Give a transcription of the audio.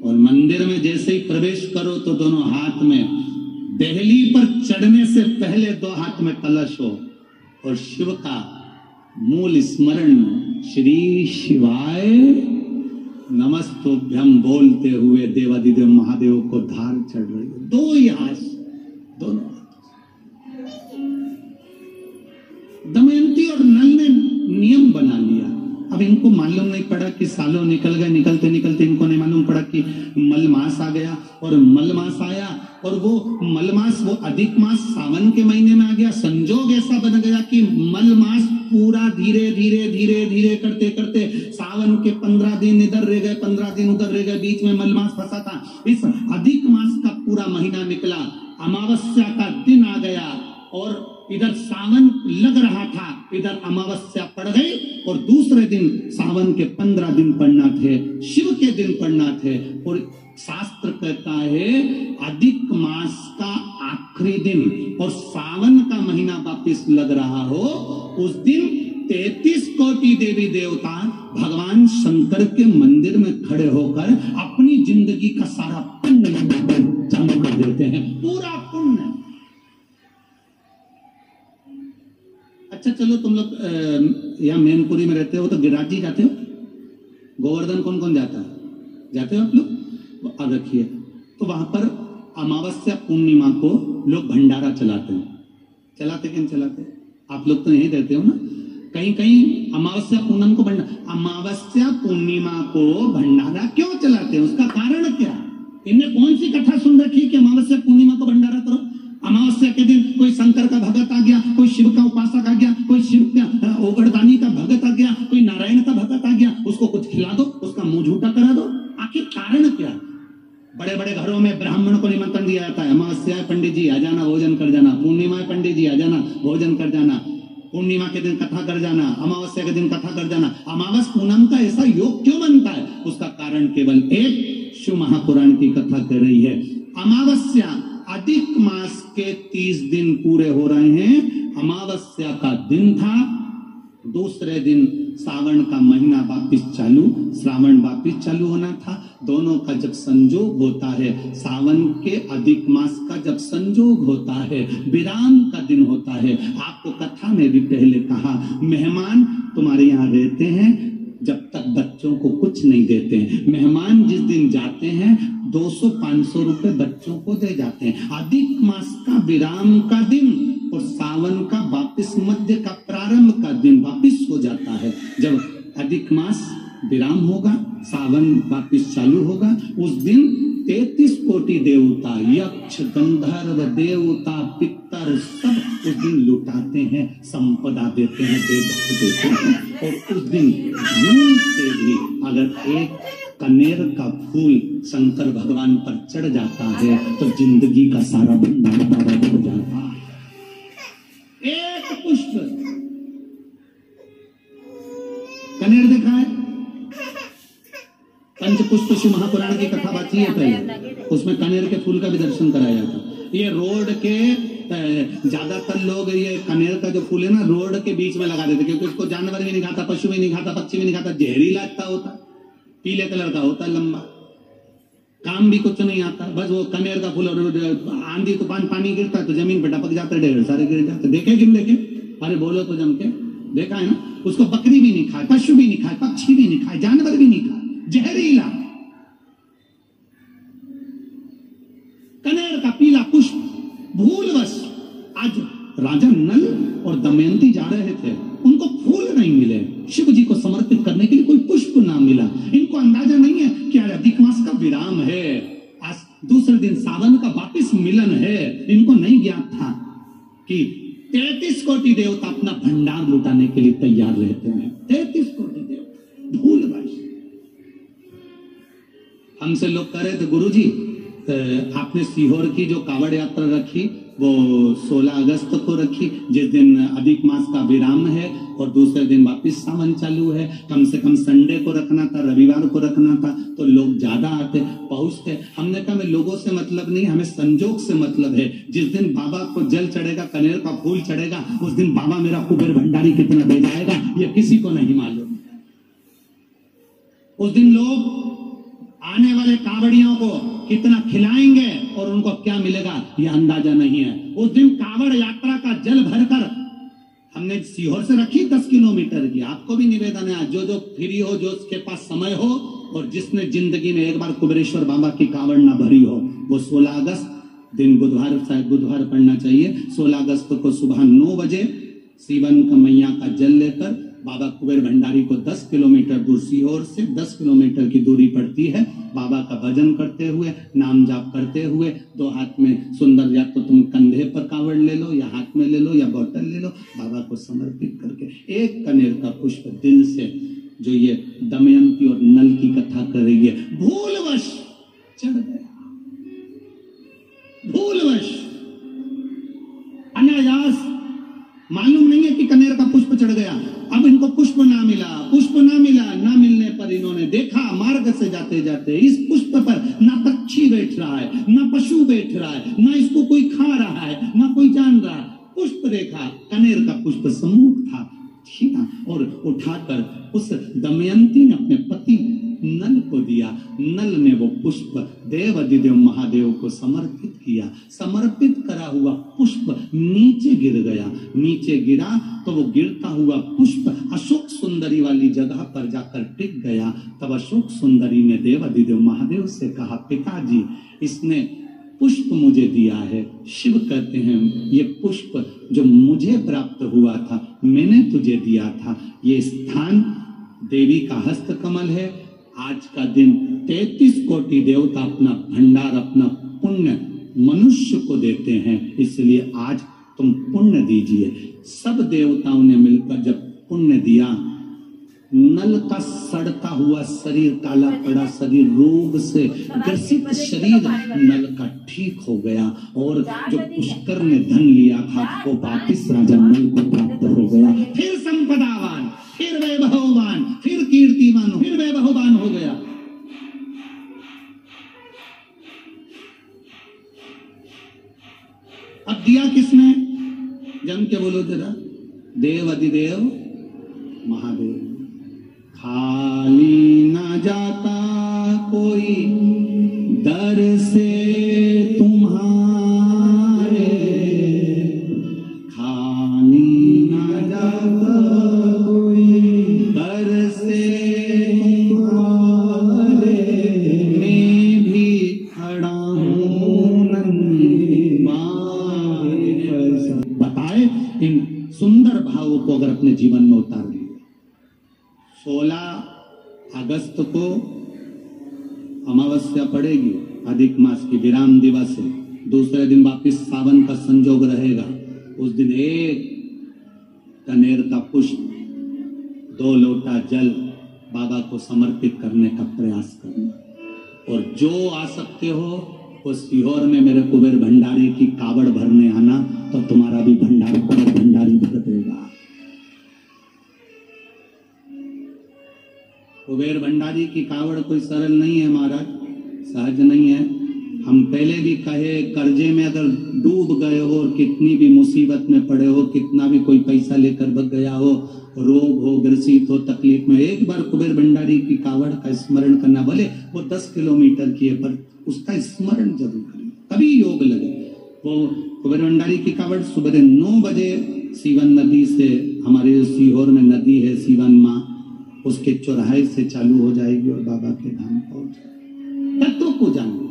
और मंदिर में जैसे ही प्रवेश करो तो दोनों हाथ में, देहली पर चढ़ने से पहले 2 हाथ में कलश हो और शिव का मूल स्मरण, श्री शिवाय नमस्तुभ्यम बोलते हुए देवादिदेव महादेव को धार चढ़ रही है। 2 ही हाथ, दोनों हाथ। दमयंती और नल ने नियम बना लिया। अब इनको मालूम नहीं पड़ा कि सालों निकल गए, निकलते निकलते इनको नहीं मालूम पड़ा कि मलमास आ गया। और मलमास आया और वो मलमास, वो अधिक मास सावन के महीने में आ गया। संजोग ऐसा बन गया कि मलमास पूरा धीरे धीरे धीरे धीरे करते करते सावन के 15 दिन इधर रह गए, 15 दिन उधर रह गए, बीच में मलमास फंसा था। इस अधिक मास का पूरा महीना निकला, अमावस्या का दिन आ गया और इधर सावन लग रहा था, इधर अमावस्या पड़ गई और दूसरे दिन सावन के 15 दिन पड़ना थे, शिव के दिन पड़ना थे। और शास्त्र कहता है अधिक मास का आखिरी दिन और सावन का महीना वापिस लग रहा हो, उस दिन 33 कोटि देवी देवता भगवान शंकर के मंदिर में खड़े होकर अपनी जिंदगी का सारा पुण्य जमा कर देते हैं, पूरा पुण्य। अच्छा चलो, तुम लोग यहाँ मैनपुरी में रहते हो तो गिरिराज जी जाते हो? गोवर्धन कौन कौन जाता है? जाते हो आप लोग? अब रखिए, तो वहां पर अमावस्या पूर्णिमा को लोग भंडारा चलाते हैं। चलाते कि नहीं चलाते? आप लोग तो नहीं रहते हो ना। कहीं कहीं अमावस्या पूनम को अमावस्या पूर्णिमा को भंडारा क्यों चलाते हैं? उसका कारण क्या? इनने कौन सी कथा सुन रखी कि अमावस्या पूर्णिमा को भंडारा करो? अमावस्या के दिन कोई शंकर का भगत आ गया, कोई शिव का उपासक आ गया, कोई शिव का ओगड़दानी का भगत आ गया, कोई नारायण का भगत आ गया, उसको कुछ खिला दो, उसका मुंह झूठा करा दो। आखिर कारण क्या? बड़े बड़े घरों में ब्राह्मण को निमंत्रण दिया जाता है, अमावस्या है पंडित जी आ जाना, भोजन कर जाना। पूर्णिमा है पंडित जी आ जाना, भोजन कर जाना। पूर्णिमा के दिन कथा कर जाना, अमावस्या के दिन कथा कर जाना। अमावस पूनम का ऐसा योग क्यों बनता है? उसका कारण केवल एक, शिव महापुराण की कथा कर रही है। अमावस्या अधिक मास के 30 दिन पूरे हो रहे हैं। अमावस्या का दिन था, दूसरे दिन सावन का महीना वापिस चालू, श्रावण वापिस चालू होना था। दोनों का जब संजोग होता है, सावन के अधिक मास का जब संजोग होता है, विराम का दिन होता है। आपको कथा में भी पहले कहा, मेहमान तुम्हारे यहाँ रहते हैं जब तक बच्चों को कुछ नहीं देते हैं। मेहमान जिस दिन जाते हैं 200-500 रुपए बच्चों को दे जाते हैं। अधिक मास का विराम का दिन और सावन का वापिस मध्य का प्रारंभ का दिन वापिस हो जाता है। जब अधिक मास विराम होगा, सावन वापिस चालू होगा, उस दिन 33 कोटि देवता, यक्ष, गंधर्व, देवता, पितर सब उस दिन लुटाते हैं, संपदा देते हैं, देवता देते हैं। और उस दिन भूल से भी अगर एक कनेर का फूल शंकर भगवान पर चढ़ जाता है तो जिंदगी का सारा भंडारा हो जाता है। एक पुष्प कनेर देखा है? पंचपुष्प शिव महापुराण की कथा बाकी है पहले, उसमें कनेर के फूल का भी दर्शन कराया था। ये रोड के ज्यादातर लोग ये कनेर का जो फूल है ना, रोड के बीच में लगा देते, क्योंकि उसको जानवर भी नहीं खाता, पशु भी नहीं खाता, पक्षी भी नहीं खाता, जहरीला लगता होता, पीले कलर का होता, लंबा, काम भी कुछ नहीं आता। बस वो कनेर का फूल, और आंधी तूफान पानी गिरता है तो जमीन पर टपक जाते, ढेर सारे गिर जाते। देखे कि देखे? अरे बोलो तो जम के देखा है ना। उसको बकरी भी नहीं खाए, पशु भी नहीं खाए, पक्षी भी नहीं खाए, जानवर भी नहीं खाए, जहरीला कनेर का पीला पुष्प। भूलवश आज राजा नल और दमयंती जा रहे थे, उनको फूल नहीं मिले, शिव जी को समर्पित करने के लिए कोई पुष्प ना मिला। इनको अंदाजा नहीं है कि आज अधिक मास का विराम है, आज दूसरे दिन सावन का वापिस मिलन है। इनको नहीं ज्ञात था कि 33 कोटि देवता अपना भंडार लुटाने के लिए तैयार रहते हैं। 33 कोटि देवता भूलवश। हमसे लोग कह रहे थे, गुरुजी आपने सीहोर की जो कावड़ यात्रा रखी वो 16 अगस्त को रखी, जिस दिन अधिक मास का विराम है और दूसरे दिन वापिस सावन चालू है। कम से कम संडे को रखना था, रविवार को रखना था, तो लोग ज्यादा आते पहुंचते। हमने कहा, हमें लोगों से मतलब नहीं, हमें संजोग से मतलब है। जिस दिन बाबा को जल चढ़ेगा, कनेर का फूल चढ़ेगा, उस दिन बाबा मेरा कुबेर भंडारी कितना दे जाएगा ये किसी को नहीं मालूम। उस दिन लोग आने वाले कांवड़ियों को कितना खिलाएंगे और उनको क्या मिलेगा यह अंदाजा नहीं है। उस दिन कांवड़ यात्रा का जल भरकर हमने सीहोर से रखी 10 किलोमीटर की। आपको भी निवेदन है, जो जो फ्री हो, जो उसके पास समय हो और जिसने जिंदगी में एक बार कुबेरेश्वर बाबा की कांवड़ ना भरी हो, वो 16 अगस्त दिन बुधवार, शायद बुधवार पड़ना चाहिए, 16 अगस्त को सुबह 9 बजे सीवन का मैया का जल लेकर बाबा कुबेर भंडारी को 10 किलोमीटर दूर, सीहोर से 10 किलोमीटर की दूरी पड़ती है, बाबा का भजन करते हुए, नाम जाप करते हुए, 2 हाथ में सुंदर, या तो तुम कंधे पर कांवड़ ले लो या हाथ में ले लो या बोतल ले लो, बाबा को समर्पित करके एक कनेर का पुष्प दिल से, जो ये दमयंती और नल की कथा कर रही है, भूलवश चढ़ गया, भूलवश, अनायास, मालूम नहीं है कि कनेर का पुष्प चढ़ गया। अब इनको पुष्प ना मिला, पुष्प ना मिला, ना मिलने पर इन्होंने देखा मार्ग से जाते जाते इस पुष्प पर ना पक्षी बैठ रहा है, ना पशु बैठ रहा है, ना इसको कोई खा रहा है, ना कोई जान रहा है। पुष्प देखा, कनेर का पुष्प सम्मुख था, छीना और उठाकर उस दमयंती ने अपने पति नल को दिया। नल ने वो पुष्प देव अधिदेव महादेव को समर्पित किया। समर्पित करा हुआ पुष्प नीचे गिर गया। नीचे गिरा तो वो गिरता हुआ पुष्प अशोक सुंदरी वाली जगह पर जाकर टिक गया। तब अशोक सुंदरी ने देव अधिदेव महादेव से कहा, पिताजी, इसने पुष्प मुझे दिया है। शिव कहते हैं, ये पुष्प जो मुझे प्राप्त हुआ था, मैंने तुझे दिया था। ये स्थान देवी का हस्त कमल है। आज का दिन 33 कोटि देवता अपना भंडार, अपना पुण्य मनुष्य को देते हैं, इसलिए आज तुम पुण्य दीजिए। सब देवताओं ने मिलकर जब पुण्य दिया, नल का सड़ता हुआ शरीर, काला पड़ा शरीर, रोग से ग्रसित शरीर नल का ठीक हो गया और जो पुष्कर ने धन लिया था वो वापिस राजा नल को प्राप्त हो गया। फिर संपदावान, फिर वैभववान, फिर कीर्तिमान, फिर वैभववान हो गया। अब दिया किसने? जम के बोलो जरा, देव अधिदेव महादेव। खाली ना जाता कोई दर से तुम्हारे, खाली ना जाता कोई दर से तुम्हारे, मैं भी खड़ा हूँ नंदी बागे पर। बताए, इन सुंदर भावों को अगर अपने जीवन में उतार लिया। 16 अगस्त को अमावस्या पड़ेगी, अधिक मास की विराम दिवस है। दूसरे दिन वापिस सावन का संजोग रहेगा। उस दिन एक कनेर का पुष्प, 2 लोटा जल बाबा को समर्पित करने का प्रयास करना। और जो आ सकते हो वो सीहोर में मेरे कुबेर भंडारी की कावड़ भरने आना, तो तुम्हारा भी भंडार कुबेर भंडारी भर देगा। कुबेर भंडारी की कावड़ कोई सरल नहीं है महाराज, सहज नहीं है। हम पहले भी कहे, कर्जे में अगर डूब गए हो और कितनी भी मुसीबत में पड़े हो, कितना भी कोई पैसा लेकर भग गया हो, रोग हो, ग्रसित हो, तकलीफ में, एक बार कुबेर भंडारी की कावड़ का स्मरण करना। भले वो 10 किलोमीटर की है, पर उसका स्मरण जरूर करें, कभी योग लगे। वो कुबेर भंडारी की कावड़ सुबह 9 बजे सीवन नदी से, हमारे सीहोर में नदी है सीवन माँ, उसके चौराहे से चालू हो जाएगी और बाबा के धाम पहुंच जाएगी। तत्व को जानो।